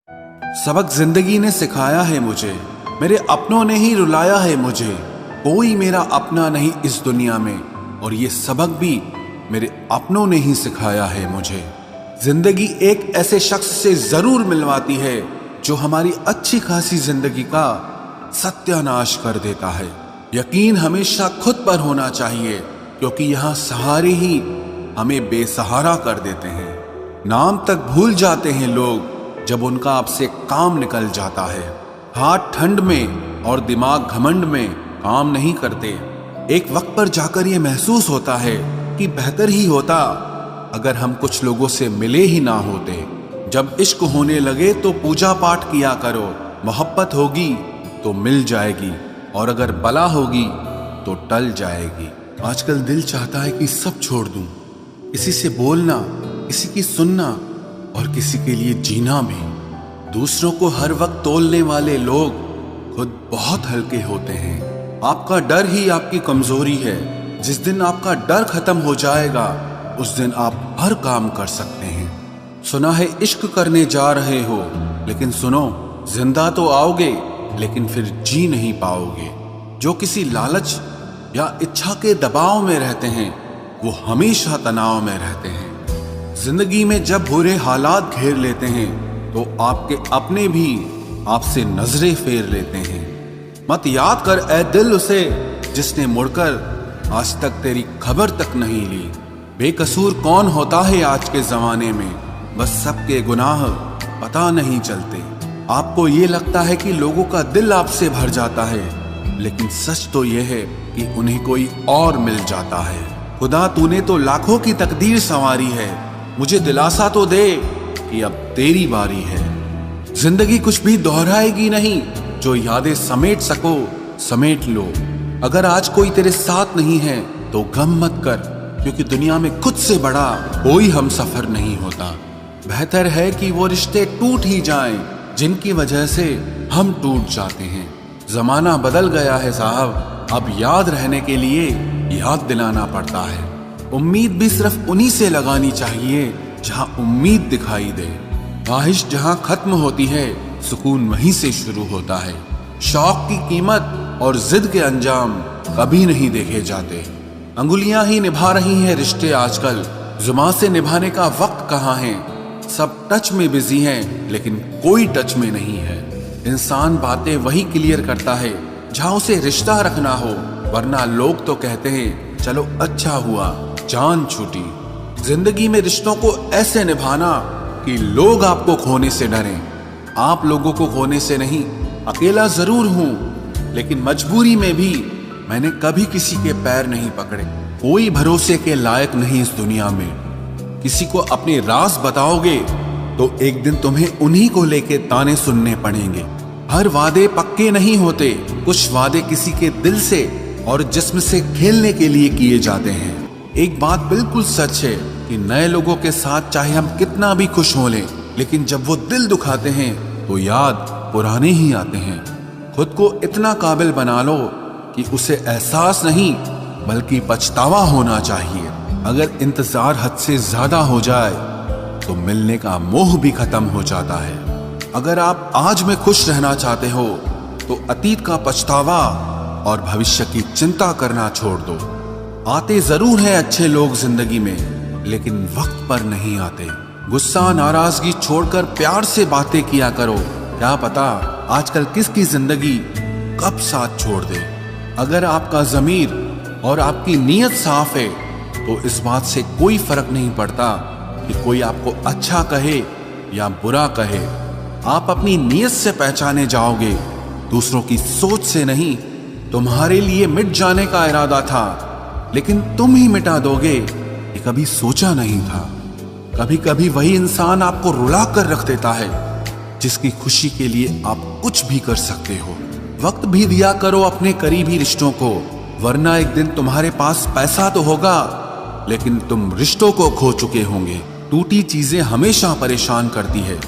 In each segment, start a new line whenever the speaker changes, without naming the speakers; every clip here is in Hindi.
सबक जिंदगी ने सिखाया है मुझे, मेरे अपनों ने ही रुलाया है मुझे। कोई मेरा अपना नहीं इस दुनिया में, और ये सबक भी मेरे अपनों ने ही सिखाया है मुझे। जिंदगी एक ऐसे शख्स से जरूर मिलवाती है जो हमारी अच्छी खासी जिंदगी का सत्यानाश कर देता है। यकीन हमेशा खुद पर होना चाहिए, क्योंकि यहाँ सहारे ही हमें बेसहारा कर देते हैं। नाम तक भूल जाते हैं लोग जब उनका आपसे काम निकल जाता है। हाथ ठंड में और दिमाग घमंड में काम नहीं करते। एक वक्त पर जाकर यह महसूस होता है कि बेहतर ही होता अगर हम कुछ लोगों से मिले ही ना होते। जब इश्क होने लगे तो पूजा पाठ किया करो, मोहब्बत होगी तो मिल जाएगी, और अगर बला होगी तो टल जाएगी। आजकल दिल चाहता है कि सब छोड़ दूं, किसी से बोलना, किसी की सुनना और किसी के लिए जीना भी। दूसरों को हर वक्त तोलने वाले लोग खुद बहुत हल्के होते हैं। आपका डर ही आपकी कमजोरी है। जिस दिन आपका डर खत्म हो जाएगा उस दिन आप हर काम कर सकते हैं। सुना है इश्क करने जा रहे हो, लेकिन सुनो, जिंदा तो आओगे लेकिन फिर जी नहीं पाओगे। जो किसी लालच या इच्छा के दबाव में रहते हैं वो हमेशा तनाव में रहते हैं। जिंदगी में जब बुरे हालात घेर लेते हैं तो आपके अपने भी आपसे नजरें फेर लेते हैं। मत याद कर ए दिल उसे जिसने मुड़कर आज तक तेरी खबर तक नहीं ली। बेकसूर कौन होता है आज के जमाने में, बस सबके गुनाह पता नहीं चलते। आपको ये लगता है कि लोगों का दिल आपसे भर जाता है, लेकिन सच तो यह है कि उन्हें कोई और मिल जाता है। खुदा तूने तो लाखों की तकदीर संवारी है, मुझे दिलासा तो दे कि अब तेरी बारी है। जिंदगी कुछ भी दोहराएगी नहीं, जो यादें समेट सको समेट लो। अगर आज कोई तेरे साथ नहीं है तो गम मत कर, क्योंकि दुनिया में खुद से बड़ा कोई हम सफर नहीं होता। बेहतर है कि वो रिश्ते टूट ही जाएं जिनकी वजह से हम टूट जाते हैं। जमाना बदल गया है साहब, अब याद रहने के लिए याद दिलाना पड़ता है। उम्मीद भी सिर्फ उन्हीं से लगानी चाहिए जहां उम्मीद दिखाई दे। ख्वाहिश जहां खत्म होती है सुकून वहीं से शुरू होता है। शौक की कीमत और जिद के अंजाम कभी नहीं देखे जाते। अंगुलियां ही निभा रही हैं रिश्ते आजकल, जुबान से निभाने का वक्त कहाँ है। सब टच में बिजी हैं लेकिन कोई टच में नहीं है। इंसान बातें वही क्लियर करता है जहां उसे रिश्ता रखना हो, वरना लोग तो कहते हैं चलो अच्छा हुआ जान छूटी। जिंदगी में रिश्तों को ऐसे निभाना कि लोग आपको खोने से डरें। आप लोगों को खोने से नहीं, अकेला जरूर हूं लेकिन मजबूरी में भी मैंने कभी किसी के पैर नहीं पकड़े। कोई भरोसे के लायक नहीं इस दुनिया में। किसी को अपने राज बताओगे तो एक दिन तुम्हें उन्हीं को लेके ताने सुनने पड़ेंगे। हर वादे पक्के नहीं होते, कुछ वादे किसी के दिल से और जिस्म से खेलने के लिए किए जाते हैं। एक बात बिल्कुल सच है कि नए लोगों के साथ चाहे हम कितना भी खुश हो लें, लेकिन जब वो दिल दुखाते हैं तो याद पुराने ही आते हैं। खुद को इतना काबिल बना लो कि उसे एहसास नहीं बल्कि पछतावा होना चाहिए। अगर इंतजार हद से ज्यादा हो जाए तो मिलने का मोह भी खत्म हो जाता है। अगर आप आज में खुश रहना चाहते हो तो अतीत का पछतावा और भविष्य की चिंता करना छोड़ दो। आते जरूर हैं अच्छे लोग जिंदगी में, लेकिन वक्त पर नहीं आते। गुस्सा नाराजगी छोड़कर प्यार से बातें किया करो। क्या पता आजकल किसकी जिंदगी कब साथ छोड़ दे। अगर आपका ज़मीर और आपकी नीयत साफ है तो इस बात से कोई फर्क नहीं पड़ता कि कोई आपको अच्छा कहे या बुरा कहे। आप अपनी नीयत से पहचाने जाओगे, दूसरों की सोच से नहीं। तुम्हारे लिए मिट जाने का इरादा था, लेकिन तुम ही मिटा दोगे ये कभी सोचा नहीं था। कभी कभी वही इंसान आपको रुला कर रख देता है जिसकी खुशी के लिए आप कुछ भी कर सकते हो। वक्त भी दिया करो अपने करीबी रिश्तों को, वरना एक दिन तुम्हारे पास पैसा तो होगा लेकिन तुम रिश्तों को खो चुके होंगे। टूटी चीजें हमेशा परेशान करती है,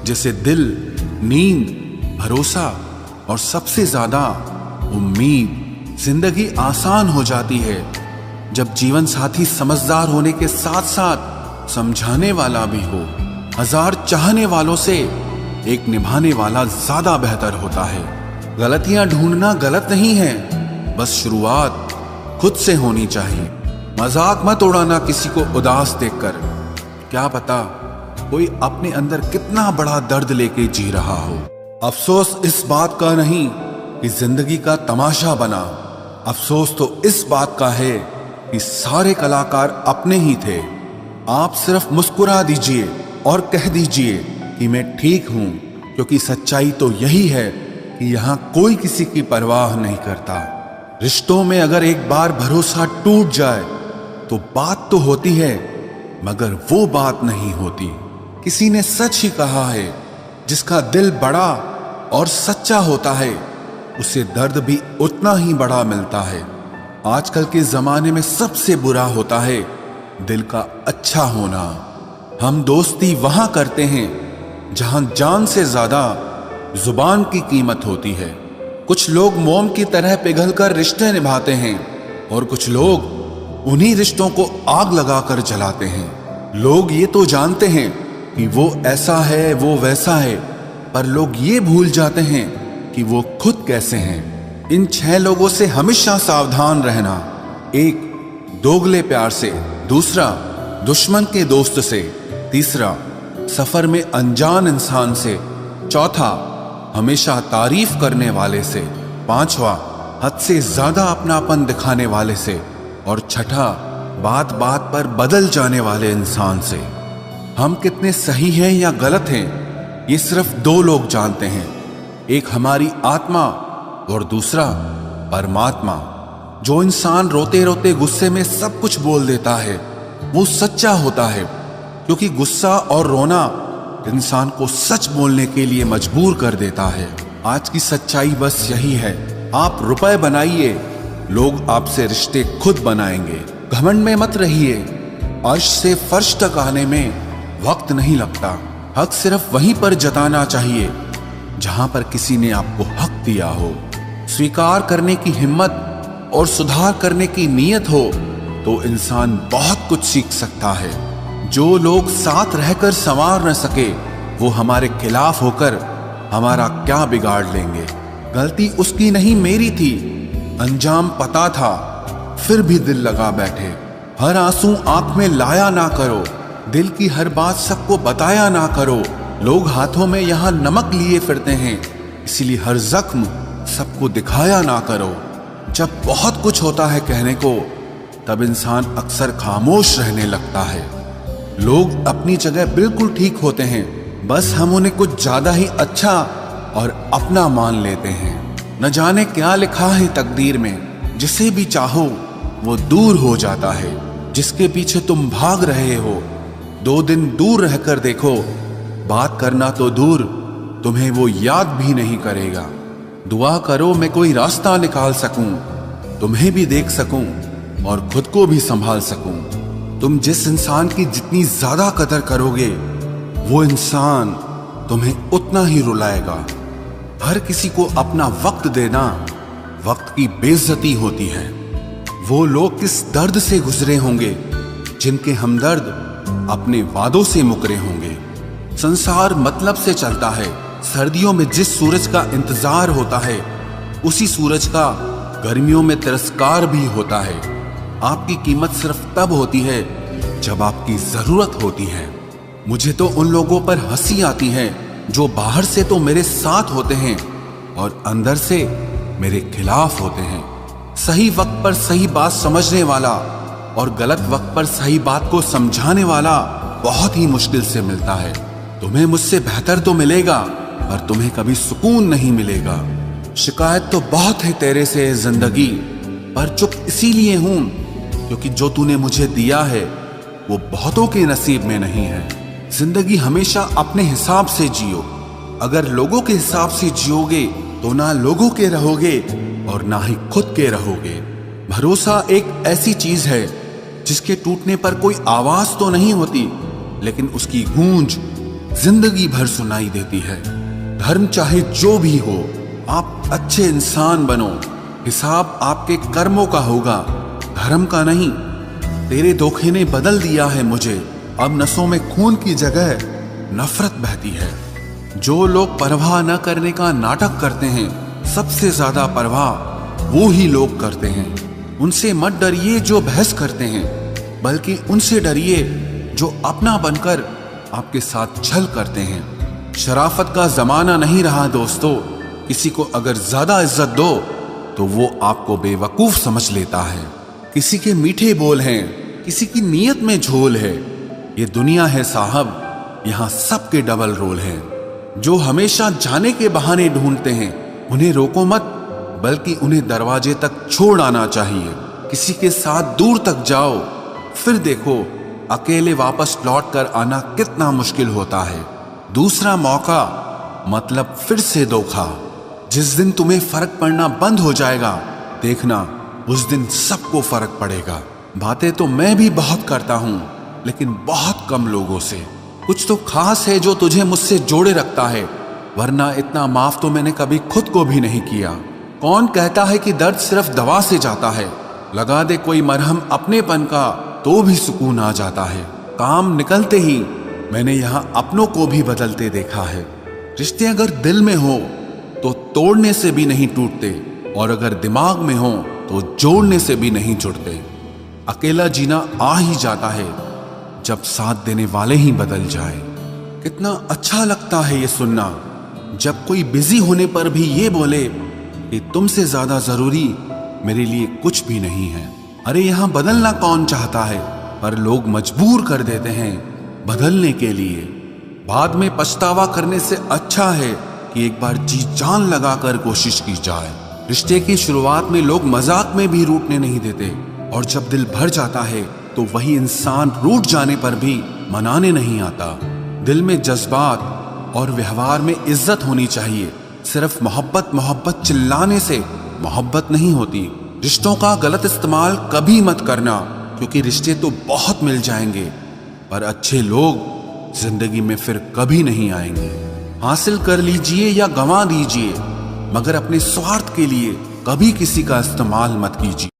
जैसे दिल, नींद, भरोसा और सबसे ज्यादा उम्मीद। जिंदगी आसान हो जाती है जब जीवन साथी समझदार होने के साथ साथ समझाने वाला भी हो। हजार चाहने वालों से एक निभाने वाला ज्यादा बेहतर होता है। गलतियां ढूंढना गलत नहीं है, बस शुरुआत खुद से होनी चाहिए। मजाक मत उड़ाना किसी को उदास देखकर, क्या पता कोई अपने अंदर कितना बड़ा दर्द लेके जी रहा हो। अफसोस इस बात का नहीं कि जिंदगी का तमाशा बना, अफसोस तो इस बात का है कि सारे कलाकार अपने ही थे। आप सिर्फ मुस्कुरा दीजिए और कह दीजिए कि मैं ठीक हूं, क्योंकि सच्चाई तो यही है कि यहां कोई किसी की परवाह नहीं करता। रिश्तों में अगर एक बार भरोसा टूट जाए तो बात तो होती है, मगर वो बात नहीं होती। किसी ने सच ही कहा है, जिसका दिल बड़ा और सच्चा होता है उसे दर्द भी उतना ही बड़ा मिलता है। आजकल के जमाने में सबसे बुरा होता है दिल का अच्छा होना। हम दोस्ती वहां करते हैं जहां जान से ज्यादा जुबान की कीमत होती है। कुछ लोग मोम की तरह पिघलकर रिश्ते निभाते हैं और कुछ लोग उन्हीं रिश्तों को आग लगाकर जलाते हैं। लोग ये तो जानते हैं कि वो ऐसा है, वो वैसा है, पर लोग ये भूल जाते हैं कि वो खुद कैसे हैं। इन 6 लोगों से हमेशा सावधान रहना। 1 दोगले प्यार से, दूसरा दुश्मन के दोस्त से, तीसरा सफर में अनजान इंसान से, चौथा हमेशा तारीफ करने वाले से, पांचवा हद से ज्यादा अपनापन दिखाने वाले से, और छठा बात बात पर बदल जाने वाले इंसान से। हम कितने सही हैं या गलत हैं ये सिर्फ 2 लोग जानते हैं, एक हमारी आत्मा और दूसरा परमात्मा। जो इंसान रोते रोते गुस्से में सब कुछ बोल देता है वो सच्चा होता है, क्योंकि गुस्सा और रोना इंसान को सच बोलने के लिए मजबूर कर देता है। आज की सच्चाई बस यही है, आप रुपए बनाइए, लोग आपसे रिश्ते खुद बनाएंगे। घमंड में मत रहिए, अर्श से फर्श तक आने में वक्त नहीं लगता। हक सिर्फ वहीं पर जताना चाहिए जहां पर किसी ने आपको हक दिया हो। स्वीकार करने की हिम्मत और सुधार करने की नीयत हो तो इंसान बहुत कुछ सीख सकता है। जो लोग साथ रहकर संवार न सके वो हमारे खिलाफ होकर हमारा क्या बिगाड़ लेंगे। गलती उसकी नहीं मेरी थी, अंजाम पता था फिर भी दिल लगा बैठे। हर आंसू आंख में लाया ना करो, दिल की हर बात सबको बताया ना करो। लोग हाथों में यहाँ नमक लिए फिरते हैं, इसलिए हर जख्म सबको दिखाया ना करो। जब बहुत कुछ होता है कहने को, तब इंसान अक्सर खामोश रहने लगता है। लोग अपनी जगह बिल्कुल ठीक होते हैं, बस हम उन्हें कुछ ज्यादा ही अच्छा और अपना मान लेते हैं। न जाने क्या लिखा है तकदीर में, जिसे भी चाहो वो दूर हो जाता है। जिसके पीछे तुम भाग रहे हो 2 दिन दूर रहकर देखो, बात करना तो दूर तुम्हें वो याद भी नहीं करेगा। दुआ करो मैं कोई रास्ता निकाल सकूं, तुम्हें भी देख सकूं और खुद को भी संभाल सकूं। तुम जिस इंसान की जितनी ज्यादा कदर करोगे वो इंसान तुम्हें उतना ही रुलाएगा। हर किसी को अपना वक्त देना वक्त की बेइज्जती होती है। वो लोग किस दर्द से गुजरे होंगे जिनके हमदर्द अपने वादों से मुकरे होंगे। संसार मतलब से चलता है। सर्दियों में जिस सूरज का इंतजार होता है उसी सूरज का गर्मियों में तिरस्कार भी होता है। आपकी कीमत सिर्फ तब होती है जब आपकी जरूरत होती है। मुझे तो उन लोगों पर हंसी आती है जो बाहर से तो मेरे साथ होते हैं और अंदर से मेरे खिलाफ होते हैं। सही वक्त पर सही बात समझने वाला और गलत वक्त पर सही बात को समझाने वाला बहुत ही मुश्किल से मिलता है। तुम्हें मुझसे बेहतर तो मिलेगा, पर तुम्हें कभी सुकून नहीं मिलेगा। शिकायत तो बहुत है तेरे से जिंदगी, पर चुप इसीलिए हूं क्योंकि जो तूने मुझे दिया है वो बहुतों के नसीब में नहीं है। जिंदगी हमेशा अपने हिसाब से जियो। अगर लोगों के हिसाब से जियोगे तो ना लोगों के रहोगे और ना ही खुद के रहोगे। भरोसा एक ऐसी चीज है जिसके टूटने पर कोई आवाज तो नहीं होती, लेकिन उसकी गूंज जिंदगी भर सुनाई देती है। धर्म चाहे जो भी हो, आप अच्छे इंसान बनो। हिसाब आपके कर्मों का होगा, धर्म का नहीं। तेरे धोखे ने बदल दिया है मुझे, अब नसों में खून की जगह नफरत बहती है। जो लोग परवाह न करने का नाटक करते हैं, सबसे ज्यादा परवाह वो ही लोग करते हैं। उनसे मत डरिए जो बहस करते हैं, बल्कि उनसे डरिए जो अपना बनकर आपके साथ छल करते हैं। शराफत का जमाना नहीं रहा दोस्तों। किसी को अगर ज्यादा इज्जत दो तो वो आपको बेवकूफ समझ लेता है। किसी के मीठे बोल हैं, किसी की नीयत में झोल है। ये दुनिया है साहब, यहाँ सबके डबल रोल है। जो हमेशा जाने के बहाने ढूंढते हैं, उन्हें रोको मत, बल्कि उन्हें दरवाजे तक छोड़ आना चाहिए। किसी के साथ दूर तक जाओ, फिर देखो अकेले वापस लौट कर आना कितना मुश्किल होता है। दूसरा मौका मतलब फिर से धोखा। जिस दिन तुम्हें फर्क पड़ना बंद हो जाएगा, देखना उस दिन सबको फर्क पड़ेगा। बातें तो मैं भी बहुत करता हूं, लेकिन बहुत कम लोगों से। कुछ तो खास है जो तुझे मुझसे जोड़े रखता है, वरना इतना माफ तो मैंने कभी खुद को भी नहीं किया। कौन कहता है कि दर्द सिर्फ दवा से जाता है? लगा दे कोई मरहम अपनेपन का तो भी सुकून आ जाता है। काम निकलते ही मैंने यहाँ अपनों को भी बदलते देखा है। रिश्ते अगर दिल में हो तो तोड़ने से भी नहीं टूटते, और अगर दिमाग में हो तो जोड़ने से भी नहीं जुड़ते। अकेला जीना आ ही जाता है जब साथ देने वाले ही बदल जाए। कितना अच्छा लगता है ये सुनना, जब कोई बिजी होने पर भी ये बोले कि तुमसे ज्यादा जरूरी मेरे लिए कुछ भी नहीं है। अरे यहाँ बदलना कौन चाहता है, पर लोग मजबूर कर देते हैं बदलने के लिए। बाद में पछतावा करने से अच्छा है कि एक बार जी जान लगाकर कोशिश की जाए। रिश्ते की शुरुआत में लोग मजाक में भी रूठने नहीं देते, और जब दिल भर जाता है तो वही इंसान रूठ जाने पर भी मनाने नहीं आता। दिल में जज्बात और व्यवहार में इज्जत होनी चाहिए। सिर्फ मोहब्बत मोहब्बत चिल्लाने से मोहब्बत नहीं होती। रिश्तों का गलत इस्तेमाल कभी मत करना, क्योंकि रिश्ते तो बहुत मिल जाएंगे, पर अच्छे लोग जिंदगी में फिर कभी नहीं आएंगे। हासिल कर लीजिए या गंवा दीजिए, मगर अपने स्वार्थ के लिए कभी किसी का इस्तेमाल मत कीजिए।